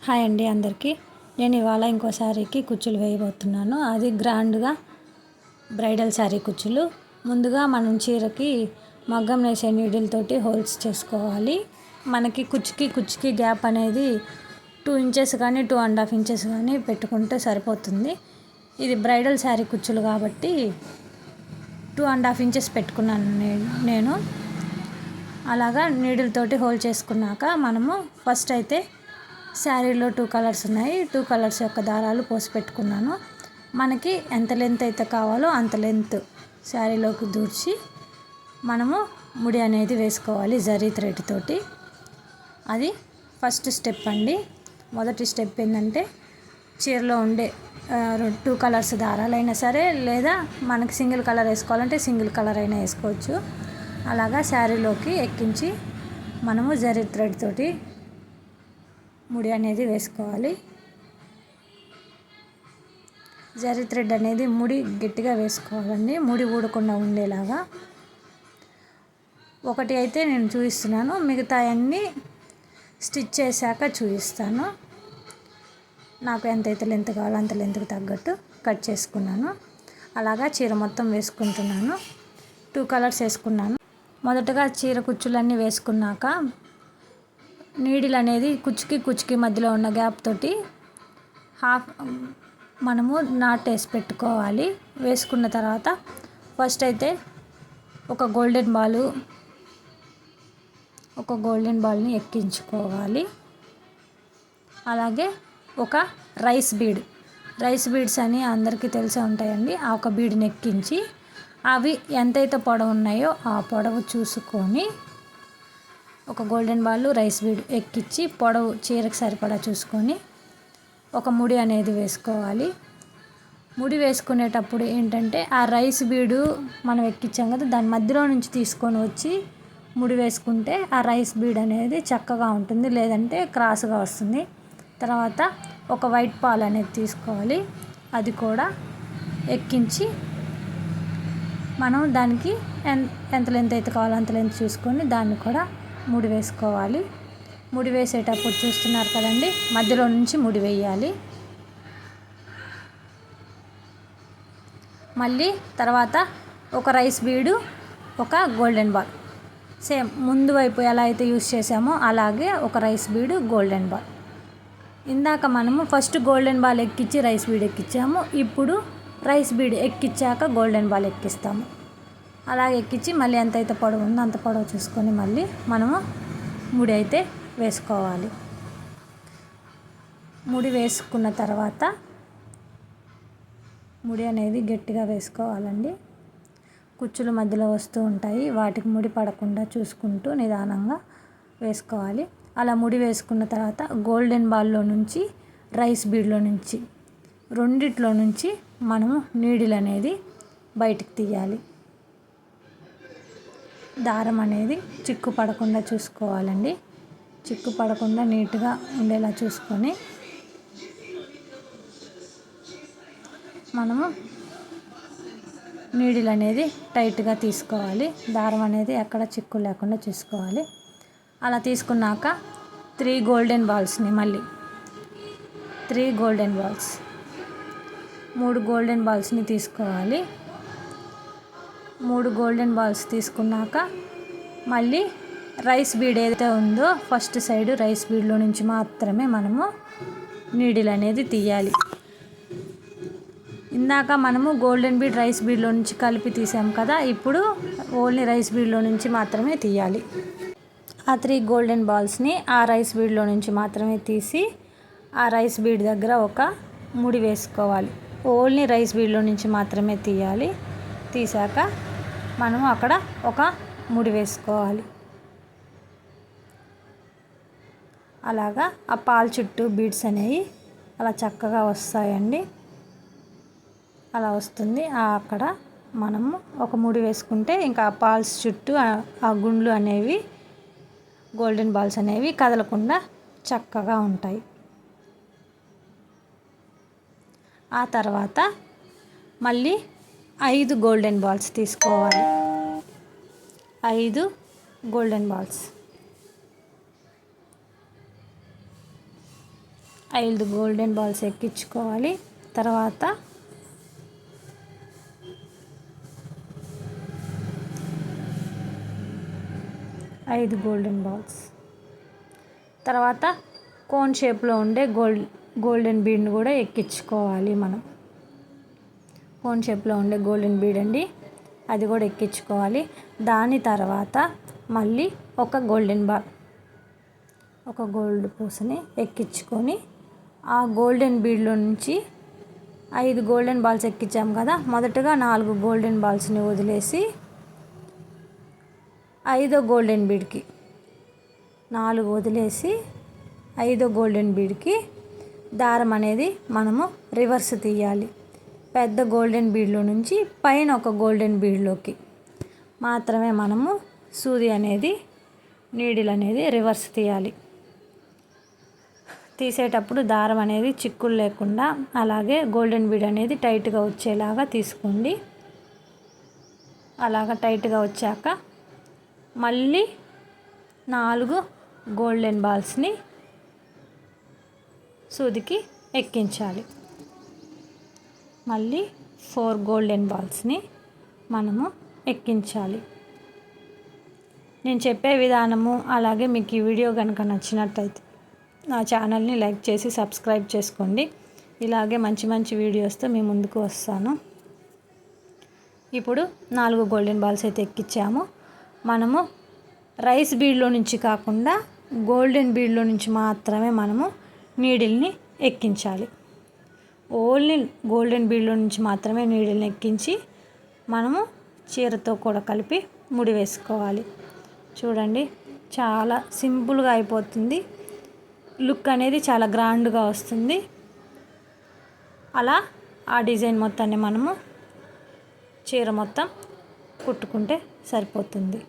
Hi అండి అందరికీ. నేను ఇవాళ ఇంకో శారీకి కుచ్చులు వేయబోతున్నాను. అది గ్రాండ్గా బ్రైడల్ శారీ కుచ్చులు. ముందుగా మనం చీరకి మగ్గం నేసే నీడిల్ తోటి హోల్స్ చేసుకోవాలి. మనకి కుచ్చుకి గ్యాప్ అనేది 2 ఇంచెస్ కానీ 2.5 ఇంచెస్ కానీ పెట్టుకుంటే సరిపోతుంది. ఇది బ్రైడల్ శారీ కుచ్చులు కాబట్టి 2.5 ఇంచెస్ పెట్టుకున్నాను నేను. అలాగా నీడిల్ తోటి హోల్ చేసుకున్నాక మనము ఫస్ట్ అయితే శారీలో 2 కలర్స్ ఉన్నాయి. 2 కలర్స్ యొక్క దారాలు పోసి పెట్టుకున్నాను. మనకి ఎంత లెంత్ అయితే కావాలో అంత లెంత్ శారీలోకి దూర్చి మనము ముడి అనేది వేసుకోవాలి జరీ థ్రెడ్ తోటి. అది ఫస్ట్ స్టెప్ అండి. మొదటి స్టెప్ ఏంటంటే చీరలో ఉండే 2 కలర్స్ దారాలైనా సరే, లేదా మనకి సింగిల్ కలర్ వేసుకోవాలంటే సింగిల్ కలర్ అయినా వేసుకోవచ్చు. అలాగా శారీలోకి ఎక్కించి మనము జరీ థ్రెడ్ తోటి ముడి అనేది వేసుకోవాలి. జరీ థ్రెడ్ అనేది ముడి గట్టిగా వేసుకోవాలండి, ముడి ఊడకుండా ఉండేలాగా. ఒకటి అయితే నేను చూపిస్తున్నాను, మిగతా అన్నీ స్టిచ్ చేశాక చూపిస్తాను. నాకు ఎంతైతే లెంత్ కావాలో అంత లెంత్కి తగ్గట్టు కట్ చేసుకున్నాను. అలాగా చీర మొత్తం వేసుకుంటున్నాను. 2 కలర్స్ వేసుకున్నాను. మొదటగా చీర కుచ్చులన్నీ వేసుకున్నాక నీడిల్ అనేది కుచ్చుకి మధ్యలో ఉన్న గ్యాప్ తోటి మనము నాట్ వేసి పెట్టుకోవాలి. వేసుకున్న తర్వాత ఫస్ట్ అయితే ఒక గోల్డెన్ బాల్ని ఎక్కించుకోవాలి. అలాగే ఒక రైస్ బీడ్స్ అని అందరికీ తెలిసే ఉంటాయండి. ఆ ఒక బీడ్ని ఎక్కించి అవి ఎంతైతే పొడవు ఉన్నాయో ఆ పొడవు చూసుకొని ఒక గోల్డెన్ బాల్ రైస్ బీడ్ ఎక్కించి పొడవు చీరకు సరిపడా చూసుకొని ఒక ముడి అనేది వేసుకోవాలి. ముడి వేసుకునేటప్పుడు ఏంటంటే ఆ రైస్ బీడు మనం ఎక్కించాం కదా, దాని మధ్యలో నుంచి తీసుకొని వచ్చి ముడి వేసుకుంటే ఆ రైస్ బీడ్ అనేది చక్కగా ఉంటుంది, లేదంటే క్రాస్గా వస్తుంది. తర్వాత ఒక వైట్ పాల్ అనేది తీసుకోవాలి. అది కూడా ఎక్కించి మనం దానికి ఎంత లెంత్ అయితే కావాలో అంత లెంత్ చూసుకొని దాన్ని కూడా ముడి వేసుకోవాలి. ముడి వేసేటప్పుడు చూస్తున్నారు కదండి, మధ్యలో నుంచి ముడి వేయాలి. మళ్ళీ తర్వాత ఒక రైస్ బీడు, ఒక గోల్డెన్ బాల్, సేమ్ ముందు వైపు ఎలా అయితే యూస్ చేసామో అలాగే ఒక రైస్ బీడు, గోల్డెన్ బాల్. ఇందాక మనము ఫస్ట్ గోల్డెన్ బాల్ ఎక్కించి రైస్ బీడ్ ఎక్కించాము. ఇప్పుడు రైస్ బీడ్ ఎక్కించాక గోల్డెన్ బాల్ ఎక్కిస్తాము. అలాగే ఎక్కించి మళ్ళీ ఎంతైతే పొడవు ఉందో అంత పొడవు చూసుకొని మళ్ళీ మనము ముడి అయితే వేసుకోవాలి. ముడి వేసుకున్న తర్వాత ముడి అనేది గట్టిగా వేసుకోవాలండి. కుచ్చులు మధ్యలో వస్తూ ఉంటాయి, వాటికి ముడి పడకుండా చూసుకుంటూ నిదానంగా వేసుకోవాలి. అలా ముడి వేసుకున్న తర్వాత గోల్డెన్ బాల్లో నుంచి రైస్ బీడ్లో నుంచి రెండిట్లో నుంచి మనము నీడిల్ అనేది బయటికి తీయాలి. దారం అనేది చిక్కు పడకుండా చూసుకోవాలండి. చిక్కు పడకుండా నీట్గా ఉండేలా చూసుకొని మనము నీడిల్ అనేది టైట్గా తీసుకోవాలి. దారం అనేది ఎక్కడ చిక్కు లేకుండా చూసుకోవాలి. అలా తీసుకున్నాక 3 గోల్డెన్ బాల్స్ని మళ్ళీ 3 గోల్డెన్ బాల్స్ని తీసుకోవాలి. 3 గోల్డెన్ బాల్స్ తీసుకున్నాక మళ్ళీ రైస్ బీడ్ ఏదైతే ఉందో ఫస్ట్ సైడ్ రైస్ బీడ్లో నుంచి మాత్రమే మనము నీడిల్ అనేది తీయాలి. ఇందాక మనము గోల్డెన్ బీడ్ రైస్ బీడ్లో నుంచి కలిపి తీసాం కదా, ఇప్పుడు ఓన్లీ రైస్ బీడ్లో నుంచి మాత్రమే తీయాలి. ఆ 3 గోల్డెన్ బాల్స్ని ఆ రైస్ బీడ్లో నుంచి మాత్రమే తీసి ఆ రైస్ బీడ్ దగ్గర ఒక ముడి వేసుకోవాలి. ఓన్లీ రైస్ బీడ్లో నుంచి మాత్రమే తీయాలి. తీసాక మనము అక్కడ ఒక ముడి వేసుకోవాలి. అలాగా ఆ పాల్ చుట్టూ బీడ్స్ అనేవి అలా చక్కగా వస్తాయండి. అలా వస్తుంది. అక్కడ మనము ఒక ముడి వేసుకుంటే ఇంకా ఆ పాల్స్ చుట్టూ ఆ గుండ్లు అనేవి గోల్డెన్ బాల్స్ అనేవి కదలకుండా చక్కగా ఉంటాయి. ఆ తర్వాత మళ్ళీ 5 గోల్డెన్ బాల్స్ తీసుకోవాలి. 5 గోల్డెన్ బాల్స్ 5 గోల్డెన్ బాల్స్ ఎక్కించుకోవాలి. తర్వాత 5 గోల్డెన్ బాల్స్, తర్వాత కోన్ షేప్లో ఉండే గోల్డెన్ బీడ్ని కూడా ఎక్కించుకోవాలి. మనం కోన్ షేప్లో ఉండే గోల్డెన్ బీడ్ అండి, అది కూడా ఎక్కించుకోవాలి. దాని తర్వాత మళ్ళీ ఒక గోల్డెన్ బాల్, ఒక గోల్డ్ పూసని ఎక్కించుకొని ఆ గోల్డెన్ బీడ్లో నుంచి 5 గోల్డెన్ బాల్స్ ఎక్కించాం కదా, మొదటగా 4 గోల్డెన్ బాల్స్ని వదిలేసి 5వ గోల్డెన్ బీడ్కి 4 వదిలేసి 5వ గోల్డెన్ బీడ్కి దారం అనేది మనము రివర్స్ తీయాలి. పెద్ద గోల్డెన్ బీడ్లో నుంచి పైన ఒక గోల్డెన్ బీడ్లోకి మాత్రమే మనము సూది అనేది, నీడిల్ అనేది రివర్స్ తీయాలి. తీసేటప్పుడు దారం అనేది చిక్కులు లేకుండా, అలాగే గోల్డెన్ బీడ్ అనేది టైట్గా వచ్చేలాగా తీసుకోండి. అలాగా టైట్గా వచ్చాక మళ్ళీ 4 గోల్డెన్ బాల్స్ని సూదికి ఎక్కించాలి. మళ్ళీ 4 గోల్డెన్ బాల్స్ని మనము ఎక్కించాలి. నేను చెప్పే విధానము అలాగే మీకు ఈ వీడియో కనుక నచ్చినట్లయితే నా ఛానల్ని లైక్ చేసి సబ్స్క్రైబ్ చేసుకోండి. ఇలాగే మంచి మంచి వీడియోస్తో మీ ముందుకు వస్తాను. ఇప్పుడు 4 గోల్డెన్ బాల్స్ అయితే ఎక్కించాము. మనము రైస్ బీడ్లో నుంచి కాకుండా గోల్డెన్ బీడ్లో నుంచి మాత్రమే మనము నీడిల్ని ఎక్కించాలి. ఓన్లీ గోల్డెన్ బీడ్లో నుంచి మాత్రమే నీడిల్ని ఎక్కించి మనము చీరతో కూడా కలిపి ముడి వేసుకోవాలి. చూడండి, చాలా సింపుల్గా అయిపోతుంది. లుక్ అనేది చాలా గ్రాండ్గా వస్తుంది. అలా ఆ డిజైన్ మొత్తాన్ని మనము చీర మొత్తం కుట్టుకుంటే సరిపోతుంది.